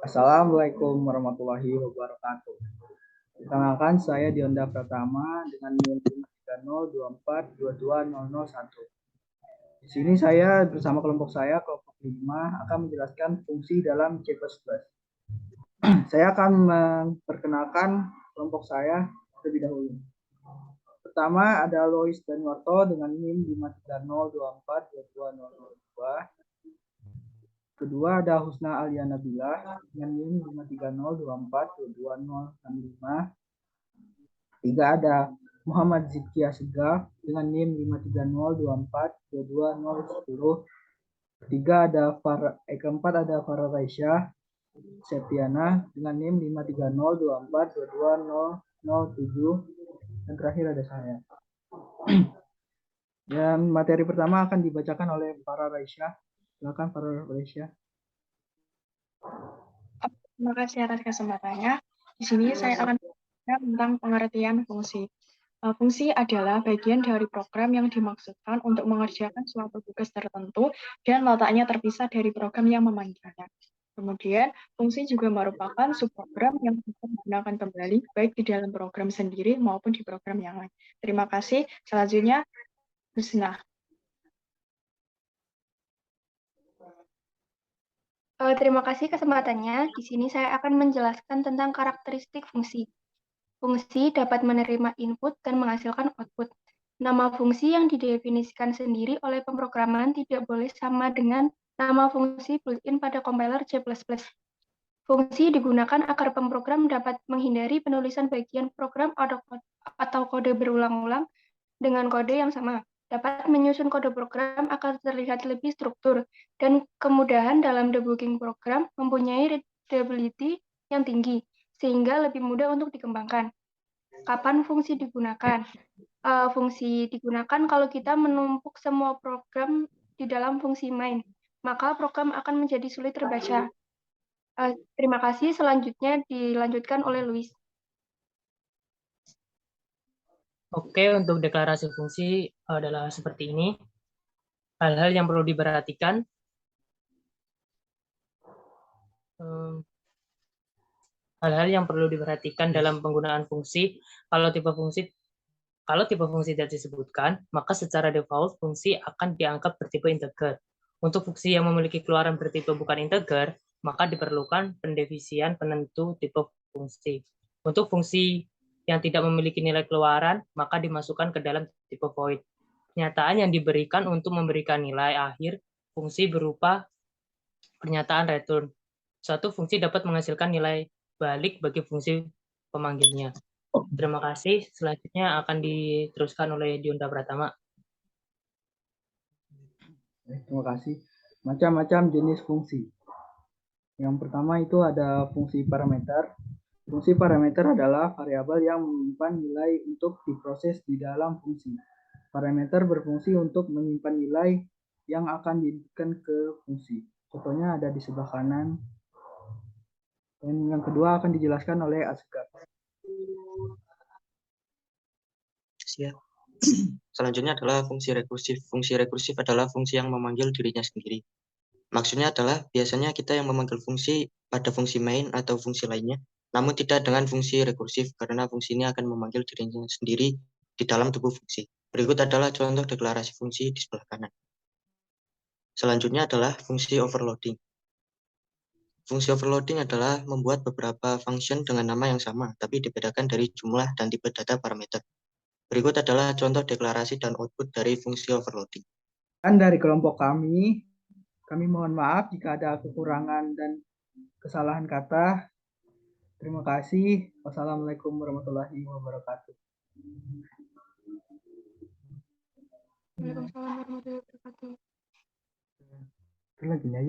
Assalamualaikum warahmatullahi wabarakatuh. Perkenalkan, saya Dionda Pratama dengan NIM 53024220001. Di sini saya bersama kelompok 5, akan menjelaskan fungsi dalam C++. Saya akan memperkenalkan kelompok saya terlebih dahulu. Pertama ada Lois dan Warto dengan NIM 53024220002. Kedua ada Husna Alia Nabila dengan NIM 530242265. Ketiga ada Muhammad Zikia Segaf dengan NIM 530242210. Keempat ada Farah Raisya Septiana dengan NIM 53024220007. Dan terakhir ada saya. Dan materi pertama akan dibacakan oleh Farah Raisya. Silakan Farah Raisya. Terima kasih atas kesempatannya. Di sini saya akan berbicara tentang pengertian fungsi. Fungsi adalah bagian dari program yang dimaksudkan untuk mengerjakan suatu tugas tertentu dan letaknya terpisah dari program yang memanggilnya. Kemudian, fungsi juga merupakan subprogram yang bisa digunakan kembali baik di dalam program sendiri maupun di program yang lain. Terima kasih. Selanjutnya, Husna. Terima kasih kesempatannya. Di sini saya akan menjelaskan tentang karakteristik fungsi. Fungsi dapat menerima input dan menghasilkan output. Nama fungsi yang didefinisikan sendiri oleh pemrograman tidak boleh sama dengan nama fungsi built-in pada compiler C++. Fungsi digunakan agar pemrogram dapat menghindari penulisan bagian program atau kode berulang-ulang dengan kode yang sama. Dapat menyusun kode program agar terlihat lebih struktur, dan kemudahan dalam debugging program mempunyai readability yang tinggi, sehingga lebih mudah untuk dikembangkan. Kapan fungsi digunakan? Fungsi digunakan kalau kita menumpuk semua program di dalam fungsi main, maka program akan menjadi sulit terbaca. Terima kasih. Selanjutnya dilanjutkan oleh Luis. Oke, untuk deklarasi fungsi adalah seperti ini. Hal-hal yang perlu diperhatikan. Hal-hal yang perlu diperhatikan dalam penggunaan fungsi. Kalau tipe fungsi tidak disebutkan, maka secara default fungsi akan dianggap bertipe integer. Untuk fungsi yang memiliki keluaran bertipe bukan integer, maka diperlukan pendefinisan penentu tipe fungsi. Untuk fungsi yang tidak memiliki nilai keluaran, maka dimasukkan ke dalam tipe void. Pernyataan yang diberikan untuk memberikan nilai akhir fungsi berupa pernyataan return. Suatu fungsi dapat menghasilkan nilai balik bagi fungsi pemanggilnya. Terima kasih. Selanjutnya akan diteruskan oleh Dionda Pratama. Terima kasih. Macam-macam jenis fungsi. Yang pertama itu ada fungsi parameter. Fungsi parameter adalah variabel yang menyimpan nilai untuk diproses di dalam fungsi. Parameter berfungsi untuk menyimpan nilai yang akan diinputkan ke fungsi. Contohnya ada di sebelah kanan. Dan yang kedua akan dijelaskan oleh Asgar. Siap. Selanjutnya adalah fungsi rekursif. Fungsi rekursif adalah fungsi yang memanggil dirinya sendiri. Maksudnya adalah biasanya kita yang memanggil fungsi pada fungsi main atau fungsi lainnya, namun tidak dengan fungsi rekursif karena fungsi ini akan memanggil dirinya sendiri di dalam tubuh fungsi. Berikut adalah contoh deklarasi fungsi di sebelah kanan. Selanjutnya adalah fungsi overloading. Fungsi overloading adalah membuat beberapa function dengan nama yang sama, tapi dibedakan dari jumlah dan tipe data parameter. Berikut adalah contoh deklarasi dan output dari fungsi overloading. Dan dari kelompok kami mohon maaf jika ada kekurangan dan kesalahan kata. Terima kasih. Wassalamualaikum warahmatullahi wabarakatuh. Waalaikumsalam warahmatullahi wabarakatuh. Lagi aja.